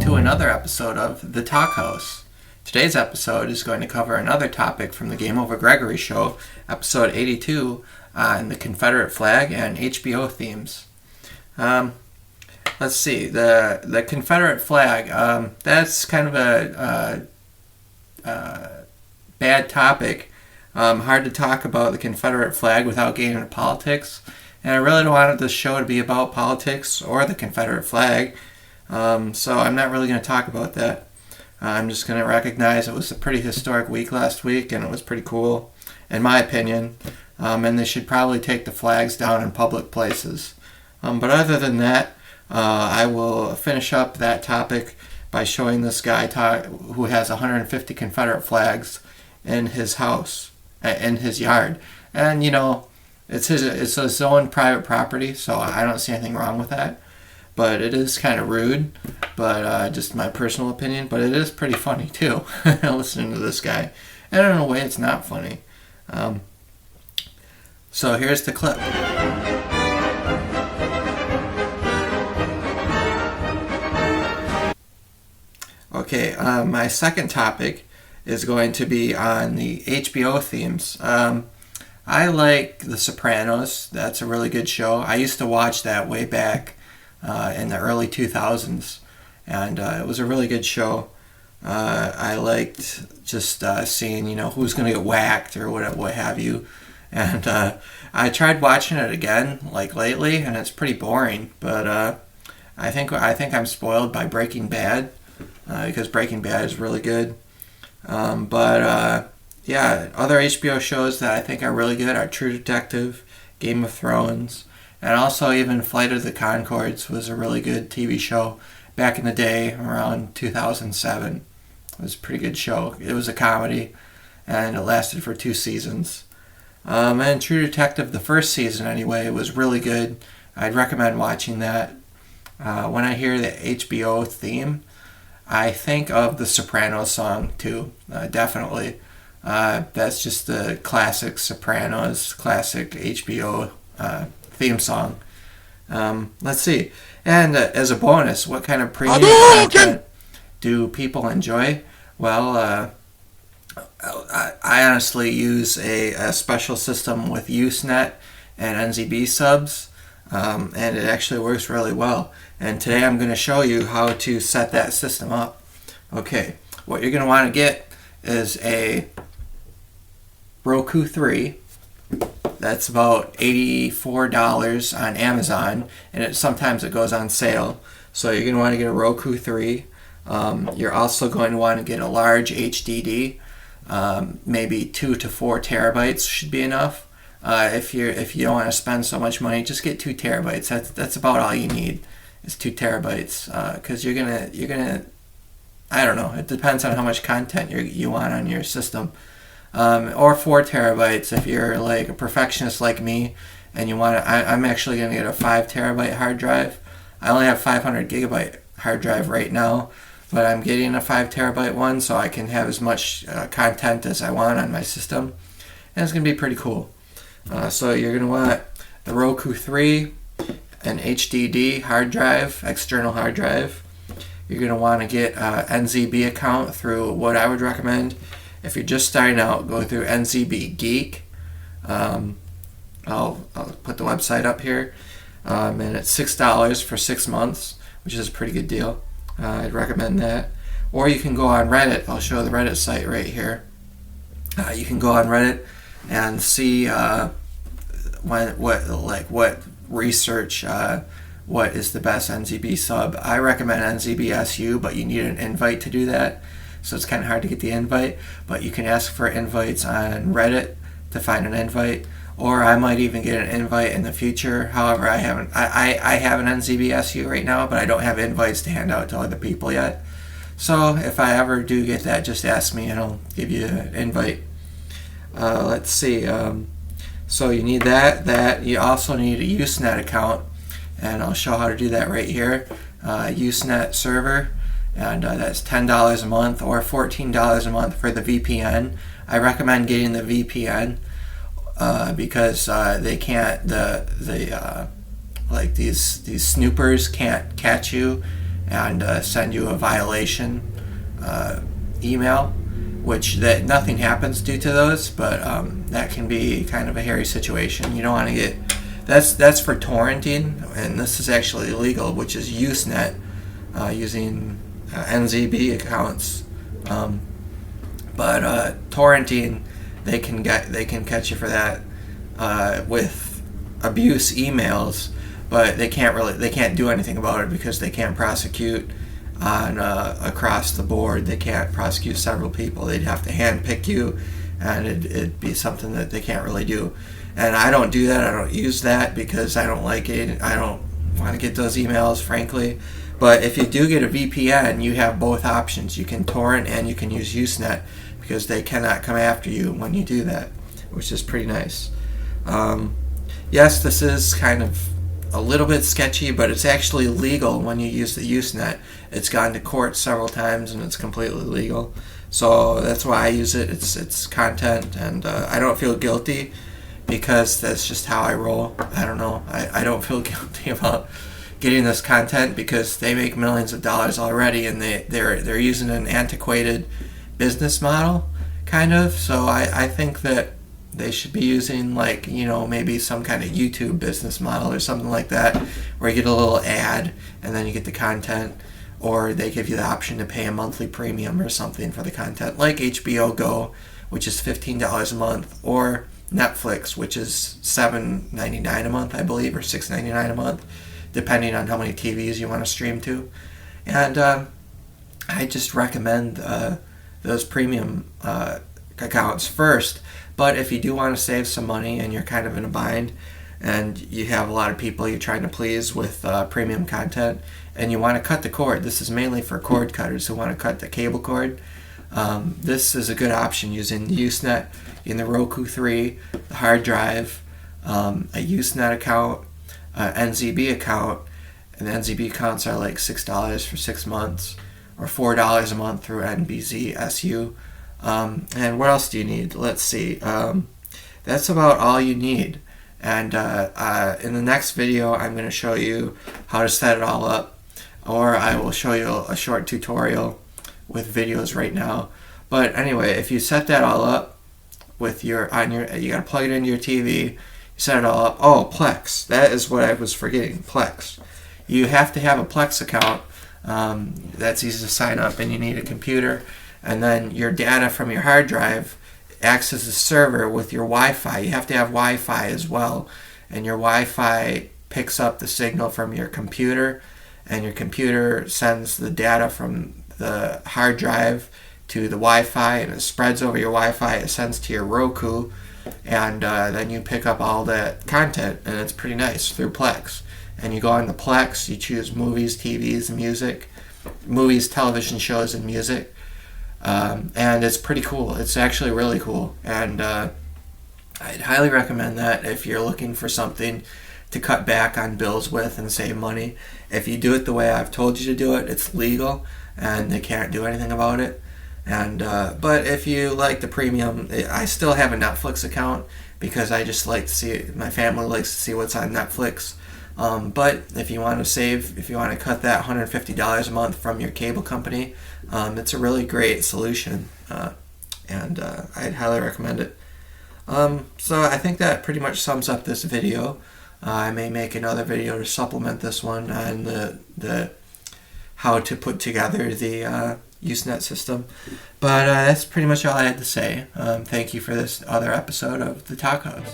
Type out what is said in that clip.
to another episode of The Talk House. Today's episode is going to cover another topic from the Game Over Gregory show, episode 82, on the Confederate flag and HBO themes. Let's see, the Confederate flag, that's kind of a bad topic. Hard to talk about the Confederate flag without getting into politics. And I really don't want this show to be about politics or the Confederate flag. So I'm not really going to talk about that. I'm just going to recognize it was a pretty historic week last week, and it was pretty cool, in my opinion. And they should probably take the flags down in public places. But other than that, I will finish up that topic by showing this guy who has 150 Confederate flags in his house, in his yard. And, you know, it's his own private property, so I don't see anything wrong with that. But it is kind of rude, but just my personal opinion. But it is pretty funny, too, listening to this guy. And in a way, it's not funny. So here's the clip. Okay, my second topic is going to be on the HBO themes. I like The Sopranos. That's a really good show. I used to watch that way back in the early 2000s, and it was a really good show. I liked just seeing, you know, who's going to get whacked or what have you. And I tried watching it again, like lately, and it's pretty boring. But I think I'm spoiled by Breaking Bad because Breaking Bad is really good. Yeah, other HBO shows that I think are really good are True Detective, Game of Thrones, and also even Flight of the Conchords was a really good TV show back in the day, around 2007. It was a pretty good show. It was a comedy, and it lasted for 2 seasons. And True Detective, the first season anyway, was really good. I'd recommend watching that. When I hear the HBO theme, I think of the Sopranos song too, definitely. That's just the classic Sopranos, classic HBO theme song. Let's see. And as a bonus, what kind of premium content do people enjoy? Well, I honestly use a special system with Usenet and NZB subs, and it actually works really well. And today I'm going to show you how to set that system up. Okay, what you're going to want to get is a Roku 3. That's about $84 on Amazon, and sometimes it goes on sale. So you're going to want to get a Roku 3. You're also going to want to get a large HDD. Maybe 2 to 4 terabytes should be enough. If you don't want to spend so much money, just get 2 terabytes. That's about all you need is 2 terabytes. Because you're gonna I don't know. It depends on how much content you want on your system. Or 4 terabytes if you're like a perfectionist like me and you want to. I'm actually going to get a 5 terabyte hard drive. I only have 500 gigabyte hard drive right now, but I'm getting a 5 terabyte one so I can have as much content as I want on my system, and it's going to be pretty cool. So you're going to want the Roku 3, an HDD hard drive, external hard drive. You're going to want to get an NZB account through what I would recommend. If you're just starting out, go through NZBGeek. I'll put the website up here. And it's $6 for 6 months, which is a pretty good deal. I'd recommend that. Or you can go on Reddit. I'll show the Reddit site right here. You can go on Reddit and see what research, what is the best NZB sub. I recommend NZBsu, but you need an invite to do that. So it's kind of hard to get the invite, but you can ask for invites on Reddit to find an invite, or I might even get an invite in the future. However, I have an NZBsu right now, but I don't have invites to hand out to other people yet. So if I ever do get that, just ask me and I'll give you an invite. Let's see. So you need that. You also need a Usenet account, and I'll show how to do that right here. Usenet server. And that's $10 a month or $14 a month for the VPN. I recommend getting the VPN because they can't like these snoopers can't catch you and send you a violation email, which that nothing happens due to those, but that can be kind of a hairy situation. You don't want to get that's for torrenting, and this is actually illegal, which is Usenet, using NZB accounts. But torrenting, they can catch you for that with abuse emails, but they can't do anything about it because they can't prosecute on across the board. They can't prosecute several people. They'd have to handpick you, and it'd be something that they can't really do. And I don't do that. I don't use that because I don't like it. I don't want to get those emails, frankly. But if you do get a VPN, you have both options. You can torrent and you can use Usenet, because they cannot come after you when you do that, which is pretty nice. Yes, this is kind of a little bit sketchy, but it's actually legal when you use the Usenet. It's gone to court several times, and it's completely legal. So that's why I use it. It's content, and I don't feel guilty, because that's just how I roll. I don't know. I don't feel guilty about getting this content because they make millions of dollars already, and they're using an antiquated business model, kind of. So I think that they should be using, like, maybe some kind of YouTube business model or something like that, where you get a little ad and then you get the content, or they give you the option to pay a monthly premium or something for the content, like HBO Go, which is $15 a month, or Netflix, which is $7.99 a month, I believe, or $6.99 a month, depending on how many TVs you want to stream to. And I just recommend those premium accounts first. But if you do want to save some money and you're kind of in a bind, and you have a lot of people you're trying to please with premium content, and you want to cut the cord, this is mainly for cord cutters who want to cut the cable cord. This is a good option using the Usenet, in the Roku 3, the hard drive, a Usenet account, NZB account, and the NZB accounts are like $6 for 6 months, or $4 a month through NZBsu. And what else do you need? Let's see. That's about all you need. And in the next video, I'm going to show you how to set it all up, or I will show you a short tutorial with videos right now. But anyway, if you set that all up with you got to plug it into your TV. You set it all up. Oh, Plex. That is what I was forgetting. Plex. You have to have a Plex account. That's easy to sign up, and you need a computer. And then your data from your hard drive acts as a server with your Wi-Fi. You have to have Wi-Fi as well. And your Wi-Fi picks up the signal from your computer, and your computer sends the data from the hard drive to the Wi-Fi, and it spreads over your Wi-Fi. It sends to your Roku, and then you pick up all that content, and it's pretty nice through Plex. And you go on the Plex, you choose movies, TVs, music, movies, television shows, and music. And it's pretty cool. It's actually really cool, and I'd highly recommend that if you're looking for something to cut back on bills with and save money. If you do it the way I've told you to do it, it's legal, and they can't do anything about it. And but if you like the premium, I still have a Netflix account because I just like to see, my family likes to see what's on Netflix. But if you want to save, if you want to cut that $150 a month from your cable company, it's a really great solution, and I'd highly recommend it. So I think that pretty much sums up this video. I may make another video to supplement this one on the how to put together the Usenet system. But that's pretty much all I had to say. Thank you for this other episode of the Talk House.